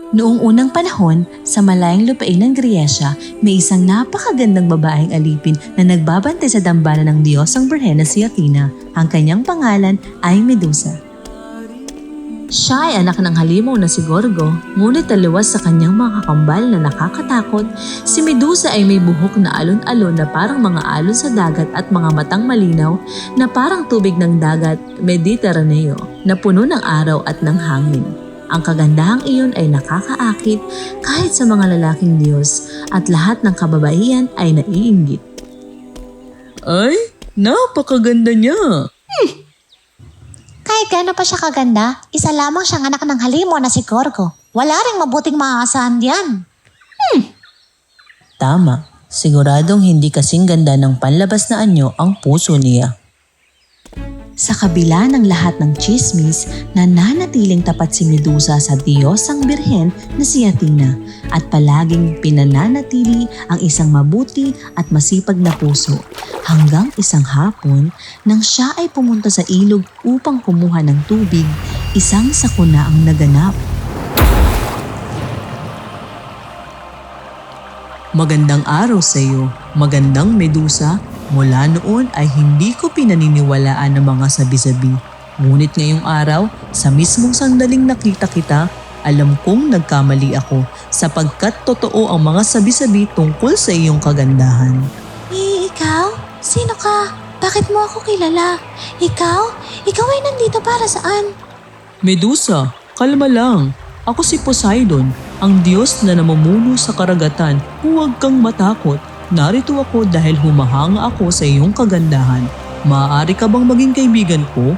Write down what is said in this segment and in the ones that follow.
Noong unang panahon, sa malayang lupain ng Gresya, may isang napakagandang babaeng alipin na nagbabantay sa dambana ng Diyosang Birhen na si Athena. Ang kanyang pangalan ay Medusa. Siya ay anak ng halimaw na si Gorgo, ngunit taliwas sa kanyang mga kakambal na nakakatakot. Si Medusa ay may buhok na alon-alon na parang mga alon sa dagat at mga matang malinaw na parang tubig ng dagat Mediteraneo na puno ng araw at ng hangin. Ang kagandahang iyon ay nakakaakit kahit sa mga lalaking Diyos at lahat ng kababaihan ay naiinggit. Ay, napakaganda niya! Kahit gaano pa siya kaganda, isa lamang siyang anak ng halimaw na si Gorgo. Wala ring mabuting maaasahan diyan. Tama, siguradong hindi kasing ganda ng panlabas na anyo ang puso niya. Sa kabila ng lahat ng tsismis, nananatiling tapat si Medusa sa Diyosang Birhen na si Athena at palaging pinananatili ang isang mabuti at masipag na puso hanggang isang hapon nang siya ay pumunta sa ilog upang kumuha ng tubig, isang sakuna ang naganap. Magandang araw sa iyo, magandang Medusa. Mula noon ay hindi ko pinaniniwalaan ang mga sabi-sabi. Ngunit ngayong araw, sa mismong sandaling nakita kita, alam kong nagkamali ako sapagkat totoo ang mga sabi-sabi tungkol sa iyong kagandahan. Ikaw? Sino ka? Bakit mo ako kilala? Ikaw? Ikaw ay nandito para saan? Medusa, kalma lang. Ako si Poseidon, ang Diyos na namumuno sa karagatan. Huwag kang matakot. Narito ako dahil humahanga ako sa iyong kagandahan. Maaari ka bang maging kaibigan ko?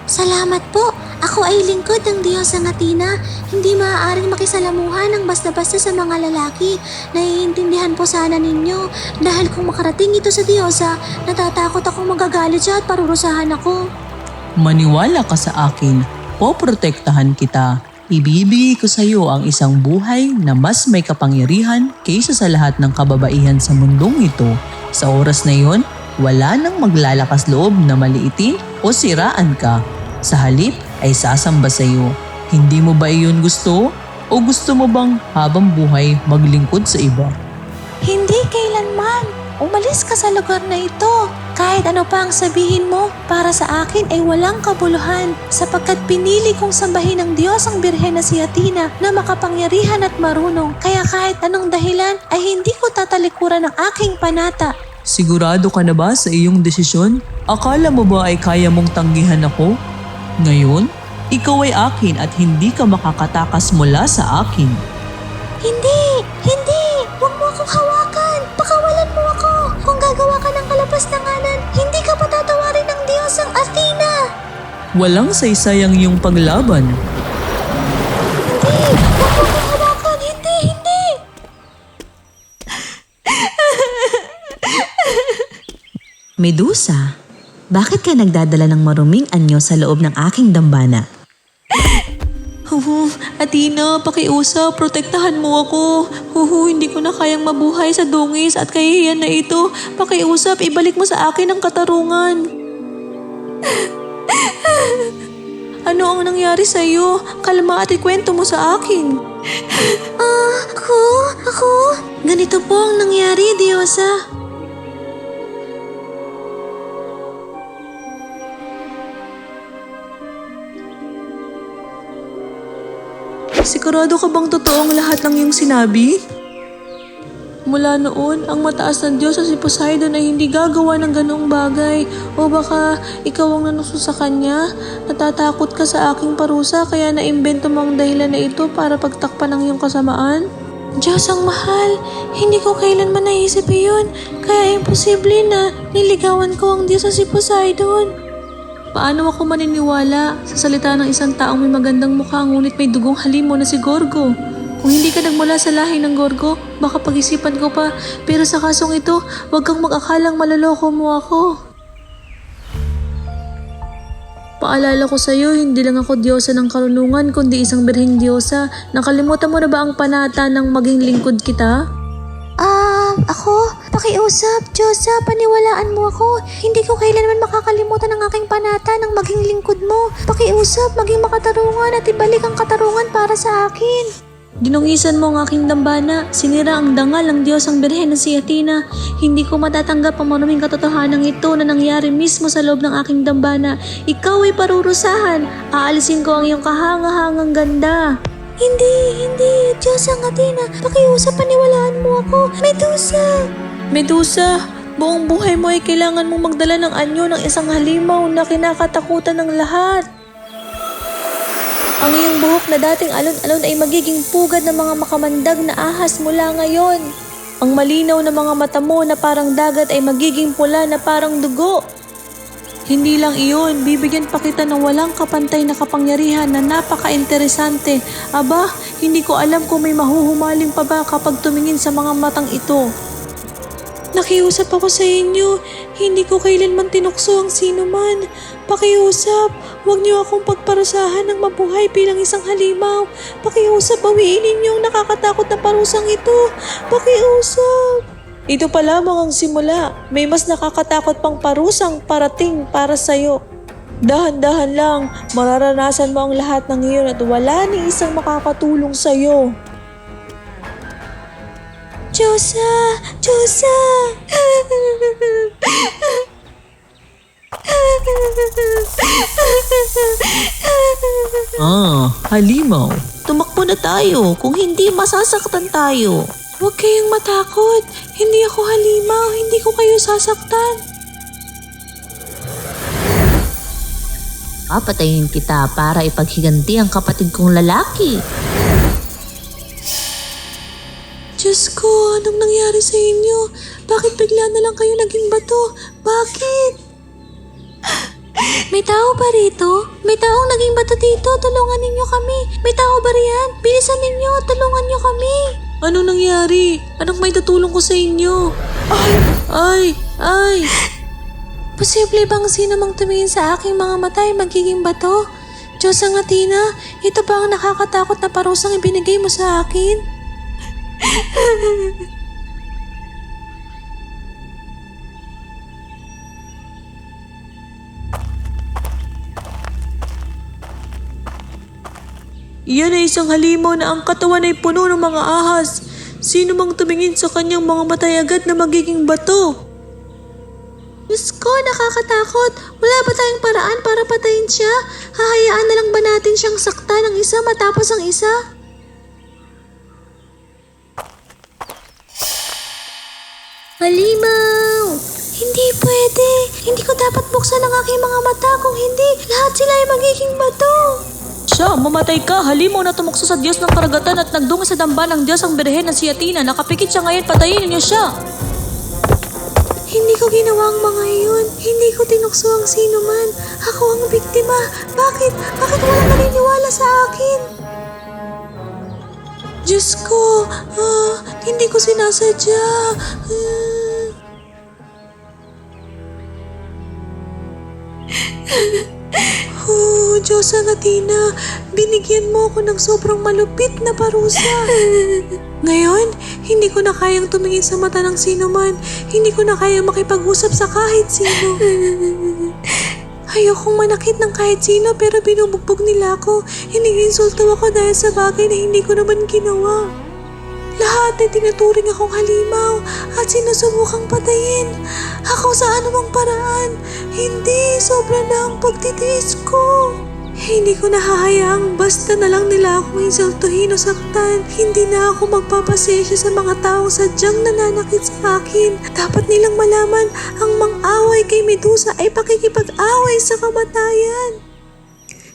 Salamat po. Ako ay lingkod ng Diyosang Athena. Hindi maaaring makisalamuhan ng basta-basta sa mga lalaki. Naiintindihan po sana ninyo. Dahil kung makarating ito sa Diyosa, natatakot akong magagalit siya at parurusahan ako. Maniwala ka sa akin. Poprotektahan kita. Ibibigay ko sa iyo ang isang buhay na mas may kapangyarihan kaysa sa lahat ng kababaihan sa mundong ito. Sa oras na iyon, wala nang maglalakas loob na maliitin o siraan ka. Sa halip ay sasamba sa iyo. Hindi mo ba iyon gusto? O gusto mo bang habang buhay maglingkod sa iba? Hindi kailanman. Umalis ka sa lugar na ito. Kahit ano pa ang sabihin mo, para sa akin ay walang kabuluhan sapagkat pinili kong sambahin ang Diyosang Birhen na si Athena na makapangyarihan at marunong. Kaya kahit anong dahilan ay hindi ko tatalikuran ang aking panata. Sigurado ka na ba sa iyong desisyon? Akala mo ba ay kaya mong tanggihan ako? Ngayon, ikaw ay akin at hindi ka makakatakas mula sa akin. Hindi! Hindi! Huwag mo akong hawakan! Pakawalan mo ako! Kung gagawa ka ng kalapas-tanganan, hindi ka patatawarin ng Diyosang Athena! Walang saysayang iyong paglaban. Hindi! Huwag mo akong hawakan! Hindi! Hindi! Medusa, bakit ka nagdadala ng maruming anyo sa loob ng aking dambana? Athena, pakiusap, protektahan mo ako. Hindi ko na kayang mabuhay sa dungis at kahihiyan na ito. Pakiusap, ibalik mo sa akin ang katarungan. Ano ang nangyari sa iyo? Kalma at ikwento mo sa akin. Ako? Ganito po ang nangyari, Diyosa. Sigurado ka bang totoong lahat ng iyong sinabi? Mula noon, ang mataas na Diyos sa si Poseidon ay hindi gagawa ng ganoong bagay. O baka ikaw ang nanuso sa kanya? Natatakot ka sa aking parusa kaya naimbento mo ang dahilan na ito para pagtakpan ang iyong kasamaan? Diyos ang mahal, hindi ko kailanman naisip iyon. Kaya imposible na niligawan ko ang Diyos sa si Poseidon. Paano ako maniniwala sa salita ng isang taong may magandang mukha ngunit may dugong halimaw na si Gorgo? Kung hindi ka nagmula sa lahi ng Gorgo, baka pag-isipan ko pa. Pero sa kasong ito, huwag kang mag-akalang maloloko mo ako. Paalala ko sa iyo, hindi lang ako Diyosa ng karunungan kundi isang birheng Diyosa. Nakalimutan mo na ba ang panata ng maging lingkod kita? Ako? Pakiusap, Diyosa, paniwalaan mo ako. Hindi ko kailanman makakalimutan ang aking panata ng maging lingkod mo. Pakiusap, maging makatarungan at ibalik ang katarungan para sa akin. Dinungisan mo ang aking dambana, sinira ang dangal ng Diyos ang Birhen na si Athena. Hindi ko matatanggap ang maruming katotohanan ito na nangyari mismo sa loob ng aking dambana. Ikaw ay parurusahan, aalisin ko ang iyong kahangahangang ganda. Hindi, Diyos ang Athena, pakiusap paniwalaan mo ako, Medusa! Medusa, buong buhay mo ay kailangan mong magdala ng anyo ng isang halimaw na kinakatakutan ng lahat. Ang iyong buhok na dating alon-alon ay magiging pugad ng mga makamandag na ahas mula ngayon. Ang malinaw na mga mata mo na parang dagat ay magiging pula na parang dugo. Hindi lang iyon, bibigyan pa kita ng walang kapantay na kapangyarihan na napaka-interesante. Aba, hindi ko alam kung may mahuhumaling pa ba kapag tumingin sa mga matang ito. Nakiusap ako sa inyo, hindi ko kailanman tinukso ang sino man. Pakiusap, huwag niyo akong pagparusahan ng mabuhay bilang isang halimaw. Pakiusap, bawiin ninyo ang nakakatakot na parusang ito. Pakiusap. Ito pa lamang ang simula. May mas nakakatakot pang parusang parating para sa'yo. Dahan-dahan lang, mararanasan mo ang lahat ng iyon at wala ni isang makakatulong sa'yo. Diyosa! Halimaw. Tumakbo na tayo, kung hindi masasaktan tayo. Huwag kayong matakot, hindi ako halimaw, hindi ko kayo sasaktan. Papatayin kita para ipaghiganti ang kapatid kong lalaki. Diyos ko, anong nangyari sa inyo? Bakit bigla na lang kayo naging bato? Bakit? May tao ba rito? May taong naging bato dito, tulungan ninyo kami. May tao ba riyan? Bilisan ninyo, tulungan nyo kami. Anong nangyari? Anong may tutulong ko sa inyo? Ay! Posible bang sino mang tumingin sa aking mga mata ay magiging bato? Diyos ang Athena, ito ba ang nakakatakot na parusang ibinigay mo sa akin? Iyan ay isang halimaw na ang katawan ay puno ng mga ahas. Sino mang tumingin sa kanyang mga matay agad na magiging bato? Diyos ko, nakakatakot. Wala ba tayong paraan para patayin siya? Hahayaan na lang ba natin siyang saktan ng isa matapos ang isa? Halimaw! Hindi pwede. Hindi ko dapat buksan ang aking mga mata. Kung hindi, lahat sila ay magiging bato. Siya, mamatay ka. Halimaw na tumukso sa Diyos ng karagatan at nagdungo sa damba ng Diyos ang Birhen na si Athena. Nakapikit siya ngayon, patayin niyo siya. Hindi ko ginawa ang mga iyon. Hindi ko tinukso ang sino man. Ako ang biktima. Bakit? Bakit walang naniniwala sa akin? Diyos ko, hindi ko sinasadya. Diyos ang Athena, binigyan mo ako ng sobrang malupit na parusa. Ngayon, hindi ko na kayang tumingin sa mata ng sino man. Hindi ko na kayang makipag-usap sa kahit sino. Ayokong manakit ng kahit sino pero binubugbog nila ako. Iniinsulto ako dahil sa bagay na hindi ko naman ginawa. Lahat ay tinuturing akong halimaw at sinusubukang patayin. Ako sa anumang paraan. Hindi, sobra na ang pagtitiis ko. Hindi ko nahahayaang basta na lang nila akong insultuhin o saktan. Hindi na ako magpapasensya sa mga taong sadyang nananakit sa akin. Dapat nilang malaman ang mang-away kay Medusa ay pakikipag-away sa kamatayan.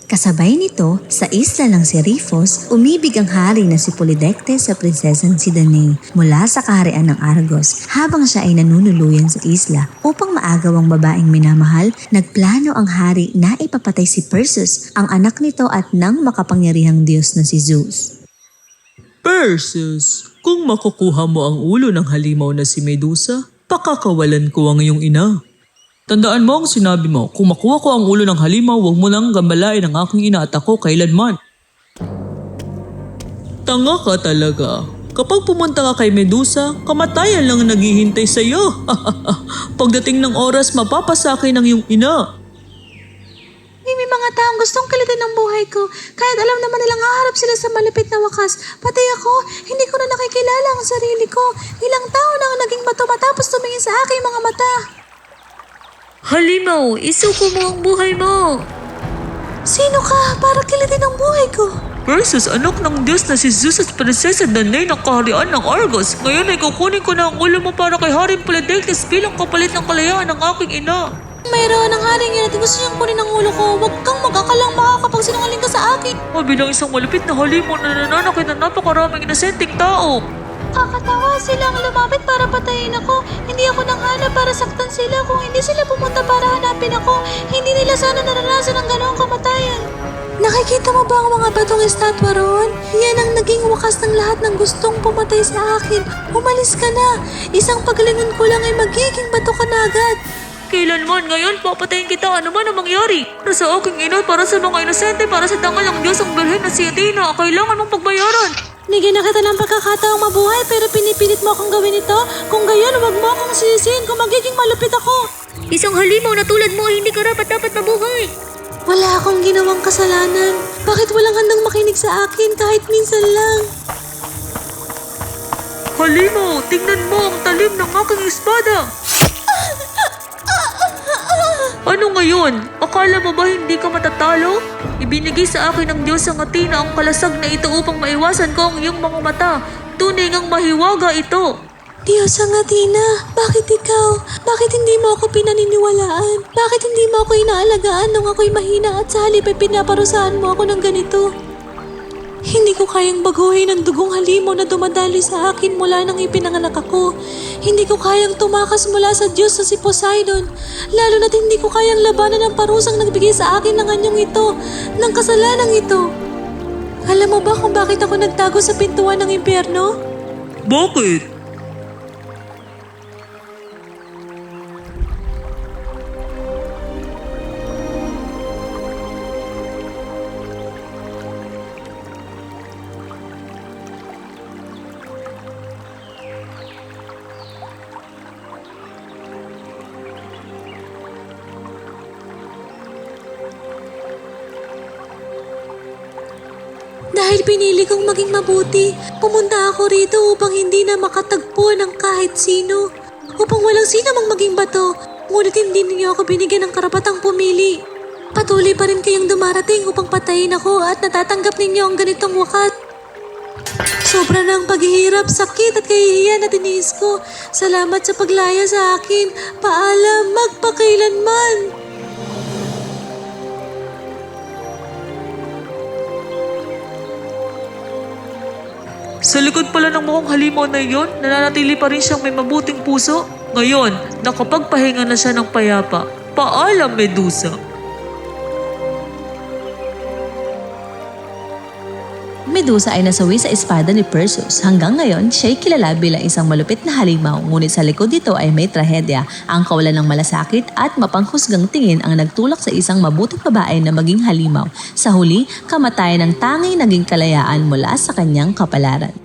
Kasabay nito, sa isla ng Serifos, umibig ang hari na si Polydectes sa prinsesang si Danae mula sa kaharian ng Argos. Habang siya ay nanunuluyan sa isla upang maagaw ang babaeng minamahal, nagplano ang hari na ipapatay si Perseus, ang anak nito at ng makapangyarihang Diyos na si Zeus. Perseus, kung makukuha mo ang ulo ng halimaw na si Medusa, pakakawalan ko ang iyong ina. Tandaan mo ang sinabi mo, kung makuha ko ang ulo ng halimaw, huwag mo nang gambalain ang aking ina at ako kailanman. Tanga ka talaga. Kapag pumunta ka kay Medusa, kamatayan lang ang naghihintay sa iyo. Pagdating ng oras, mapapasakay ng iyong ina. May mga mga taong gustong kilitin ng buhay ko. Kahit alam naman nilang haharap sila sa malapit na wakas. Pati ako, hindi ko na nakikilala ang sarili ko. Ilang tao na ang naging bato matapos tumingin sa aking mga mata. Halimaw, isuko mo ang buhay mo! Sino ka para kilitin ang buhay ko? Versus anak ng Diyos na si Zeus at Prinsesa Danae ng kaharian ng Argos. Ngayon ay kukunin ko na ang ulo mo para kay Haring Polydectes bilang kapalit ng kalayaan ng aking ina. Mayroon ang haring yan at gusto niyang kunin ang ulo ko. Huwag kang mag-akalang makakapagsinungaling ka sa akin. Bilang isang malupit na halimaw na nananakit ng napakaraming inosenteng tao. Kakatawa silang lumapit para patayin ako. Hindi ako nanghanap para saktan sila. Kung hindi sila pumunta para hanapin ako, hindi nila sana naranasan ang ganoong kamatayan. Nakikita mo ba ang mga batong estatwa roon? Yan ang naging wakas ng lahat ng gustong pumatay sa akin. Umalis ka na. Isang paglingon ko lang ay magiging bato ka na agad. Kailanman ngayon papatayin kita ano man ang mangyari. Para sa aking ina, para sa mga inosente, para sa dangal ng Diyos ang Birhen na si Athena, kailangan mong pagbayaran. Nigyan na kita ng pagkakataong mabuhay pero pinipilit mo akong gawin ito. Kung gayon, huwag mo akong sisihin kung magiging malupit ako. Isang halimaw na tulad mo, hindi ka dapat mabuhay! Wala akong ginawang kasalanan. Bakit walang handang makinig sa akin kahit minsan lang? Halimaw, tingnan mo ang talim ng aking espada. Ano ngayon? Akala mo ba hindi ka matatalo? Ibinigay sa akin ng Diyos ang Athena ang kalasag na ito upang maiwasan ko ang iyong mga mata. Tunay ngang mahiwaga ito. Diyos ang Athena, bakit ikaw? Bakit hindi mo ako pinaniniwalaan? Bakit hindi mo ako inaalagaan nung ako'y mahina at sa halip ay pinaparusahan mo ako ng ganito? Hindi ko kayang baguhin ang dugong halimaw na dumadali sa akin mula nang ipinanganak ako. Hindi ko kayang tumakas mula sa Diyos na si Poseidon. Lalo na't hindi ko kayang labanan ang parusang nagbigay sa akin ng anyong ito, ng kasalanang ito. Alam mo ba kung bakit ako nagtago sa pintuan ng impyerno? Bakit? Dahil pinili kong maging mabuti, pumunta ako rito upang hindi na makatagpo ng kahit sino. Upang walang sino mang maging bato, ngunit hindi ninyo ako binigyan ng karapatang pumili. Patuloy pa rin kayong dumarating upang patayin ako at natatanggap ninyo ang ganitong wakas. Sobra ng paghihirap, sakit at kahihiyan na tiniis ko. Salamat sa paglaya sa akin. Paalam, magpakailanman. Sa likod pala ng mukhang halimaw na iyon, nananatili pa rin siyang may mabuting puso. Ngayon, nakapagpahinga na siya ng payapa. Paalam, Medusa! Medusa ay nasawi sa espada ni Perseus. Hanggang ngayon, siya'y kilala bilang isang malupit na halimaw, ngunit sa likod nito ay may trahedya, ang kawalan ng malasakit at mapanghusgang tingin ang nagtulak sa isang mabuting babae na maging halimaw. Sa huli, kamatayan ng tanging naging kalayaan mula sa kanyang kapalaran.